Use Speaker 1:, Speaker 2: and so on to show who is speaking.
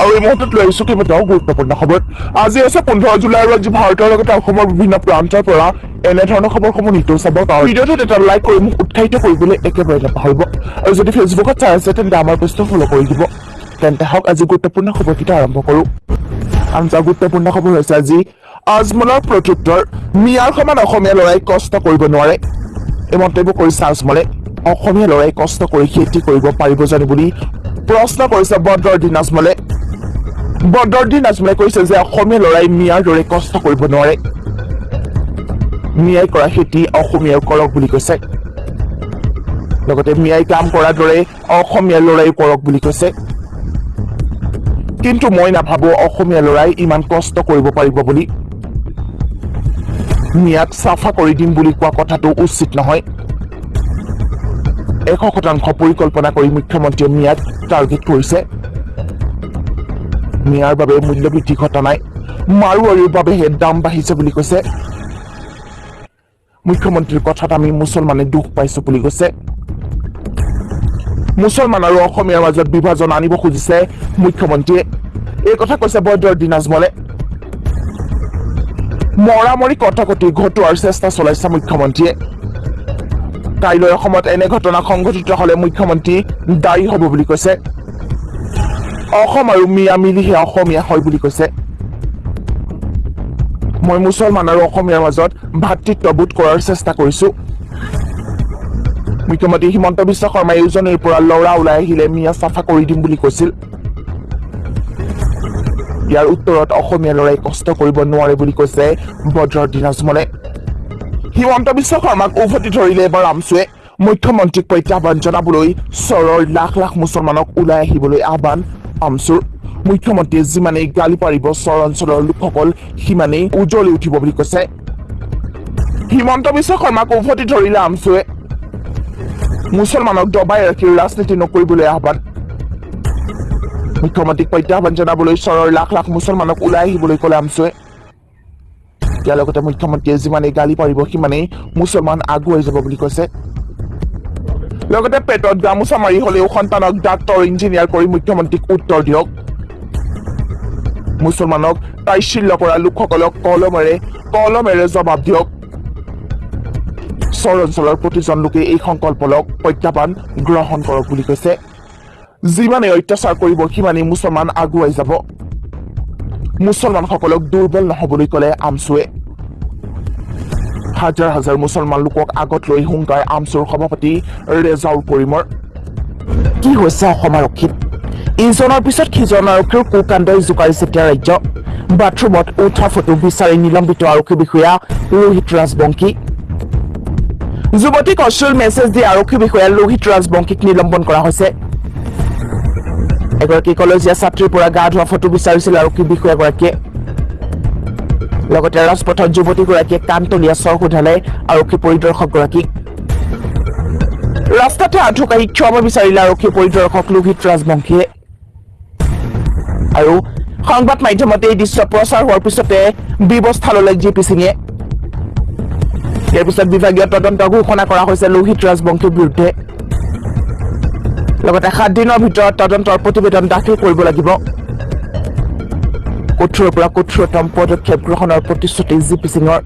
Speaker 1: আৰু এই মুহূৰ্তত লৈ আহিছো কেইবাটাও গুৰুত্বপূৰ্ণ খবৰ। আজি আছে 15 জুলাই আৰু আজি ভাৰতৰ লগতে অসমৰ বিভিন্ন প্ৰান্তৰ পৰা এনেধৰণৰ খবৰসমূহ নিতৌ চাব। ভিডিঅ'টোত এটা লাইক কৰি মোক উৎসাহিত কৰিবলৈ একেবাৰে নাপাহৰিব। আৰু যদি ফেচবুকত চাই আছে তেন্তে আমাৰ পেজটো ফ'ল' কৰি দিব। তেন্তে হওক আজি গুৰুত্বপূৰ্ণ খবৰকেইটা আৰম্ভ কৰোঁ। আনজা গুৰুত্বপূৰ্ণ খবৰ হৈছে আজি আজমলৰ প্ৰত্যুত্তৰ, মিয়াৰ সমান অসমীয়া ল'ৰাই কষ্ট কৰিব নোৱাৰে। এই মন্তব্য কৰিছে আজমলে। অসমীয়া ল'ৰাই কষ্ট কৰি খেতি কৰিব পাৰিব জানো বুলি প্ৰশ্ন কৰিছে বদৰুদ্দিন আজমলে। বদৰুদ্দিন আজমলে কৈছে যে অসমীয়া ল'ৰাই মিয়াৰ দৰে কষ্ট কৰিব নোৱাৰে। মিয়াই কৰা খেতি অসমীয়াও কৰক বুলি কৈছে। লগতে মিয়াই কাম কৰাৰ দৰে অসমীয়া ল'ৰাই কৰক বুলি কৈছে। কিন্তু মই নাভাবো অসমীয়া ল'ৰাই ইমান কষ্ট কৰিব পাৰিব বুলি। মিয়াক চাফা কৰি দিম বুলি কোৱা কথাটো উচিত নহয়। 100% পৰিকল্পনা কৰি মুখ্যমন্ত্ৰীয়ে মিয়াক টাৰ্গেট কৰিছে। মিয়াৰ বাবে মূল্যবৃদ্ধি ঘটা নাই, মাৰোৱাৰীৰ বাবেহে দাম বাঢ়িছে বুলি কৈছে। মুখ্যমন্ত্ৰীৰ কথাত আমি মুছলমানে দুখ পাইছো বুলি কৈছে। মুছলমান আৰু অসমীয়াৰ মাজত বিভাজন আনিব খুজিছে মুখ্যমন্ত্ৰীয়ে। এই কথা কৈছে বদৰুদ্দিন আজমলে। মৰামৰি কটাকটি ঘটোৱাৰ চেষ্টা চলাইছে মুখ্যমন্ত্ৰীয়ে। কাইলৈ অসমত এনে ঘটনা সংঘটিত হলে মুখ্যমন্ত্ৰী দায়ী হব বুলি কৈছে। অসম আৰু মিয়া মিলিহে অসমীয়া হয় বুলি কৈছে। মই মুছলমান আৰু অসমীয়াৰ মাজত ভাতৃত্ববোধ কৰাৰ চেষ্টা কৰিছো। মুখ্যমন্ত্ৰী হিমন্ত বিশ্ব শৰ্মাই উজনিৰ পৰা ল'ৰা ওলাই আহিলে মিয়া চাফা কৰি দিম বুলি কৈছিল। ইয়াৰ উত্তৰত অসমীয়া ল'ৰাই কষ্ট কৰিব নোৱাৰে বুলি কৈছে বদৰুদ্দিন আজমলে। হিমন্ত বিশ্ব শৰ্মাক উভতি ধৰিলে এবাৰ আমছুৱে। মুখ্যমন্ত্ৰীক প্ৰত্যাহ্বান জনাবলৈ চৰৰ লাখ লাখ মুছলমানক ওলাই আহিবলৈ আহ্বান আমছুৰ। মুখ্যমন্ত্ৰীয়ে যিমানেই গালি পাৰিব চৰ অঞ্চলৰ লোকসকল সিমানেই উজ্বলি উঠিব বুলি কৈছে। হিমন্ত বিশ্ব শৰ্মাক উভতি ধৰিলে আমছুৱে। মুছলমানক দবাই ৰাখি ৰাজনীতি নকৰিবলৈ আহ্বান। মুখ্যমন্ত্ৰীক প্ৰত্যাহ্বান জনাবলৈ চৰৰ লাখ লাখ মুছলমানক ওলাই আহিবলৈ ক'লে আমছুৱে। ইয়াৰ লগতে মুখ্যমন্ত্ৰীয়ে যিমানেই গালি পাৰিব সিমানেই মুছলমান আগুৱাই যাব বুলি কৈছে। লগতে পেটত গামোচা মাৰি হলেও সন্তানক ডাক্তৰ ইঞ্জিনিয়াৰ কৰি মুখ্যমন্ত্ৰীক উত্তৰ দিয়ক। মুছলমানক তাচ্ছিল্য কৰা লোকসকলক কলমেৰে জবাব দিয়ক। চৰ অঞ্চলৰ প্ৰতিজন লোকে এই সংকল্প লওক, প্ৰত্যাহ্বান গ্ৰহণ কৰক বুলি কৈছে। যিমানেই অত্যাচাৰ কৰিব সিমানেই মুছলমান আগুৱাই যাব। মুছলমানসকলক দুৰ্বল নহবলৈ ক'লে আমছুৱে। হাজাৰ হাজাৰ মুছলমান লোকক আগত লৈ হুংকাৰ আমছুৰ সভাপতি ৰেজাউল কৰিমৰ। কি হৈছে অসম আৰক্ষীত? ইজনৰ পিছত সিজন আৰক্ষীৰ কুকাণ্ডই জোকাৰিছে এতিয়া ৰাজ্য। বাথৰুমত উঠা ফটো বিচাৰি নিলম্বিত আৰক্ষী বিষয়া লোহিত ৰাজবংশী। যুৱতীক অশ্লীল মেছেজ দি আৰক্ষী বিষয়া লোহিত ৰাজবংশীক নিলম্বন কৰা হৈছে। এগৰাকী কলেজীয়া ছাত্ৰীৰ পৰা গা ধোৱা ফটো বিচাৰিছিল আৰক্ষী বিষয়াগৰাকীয়ে। লগতে ৰাজপথত যুৱতীগৰাকীয়ে কাণতলীয়া চৰ সোধালে আৰক্ষী পৰিদৰ্শকগৰাকীক। ৰাস্তাতে আঁঠুকাঢ়ি ক্ষমা বিচাৰিলে আৰক্ষী পৰিদৰ্শক লোহিত ৰাজবংশীয়ে। আৰু সংবাদ মাধ্যমত এই দৃশ্য প্ৰচাৰ হোৱাৰ পিছতে ব্যৱস্থা ললে জিপি সিঙে। ইয়াৰ পিছত বিভাগীয় তদন্ত ঘোষণা কৰা হৈছে লোহিত ৰাজবংশীৰ বিৰুদ্ধে। লগতে 7 দিনৰ ভিতৰত তদন্তৰ প্ৰতিবেদন দাখিল কৰিব লাগিব। কঠোৰৰ পৰা কঠোৰতম পদক্ষেপ গ্ৰহণৰ প্ৰতিশ্ৰুতি জিপি সিঙৰ।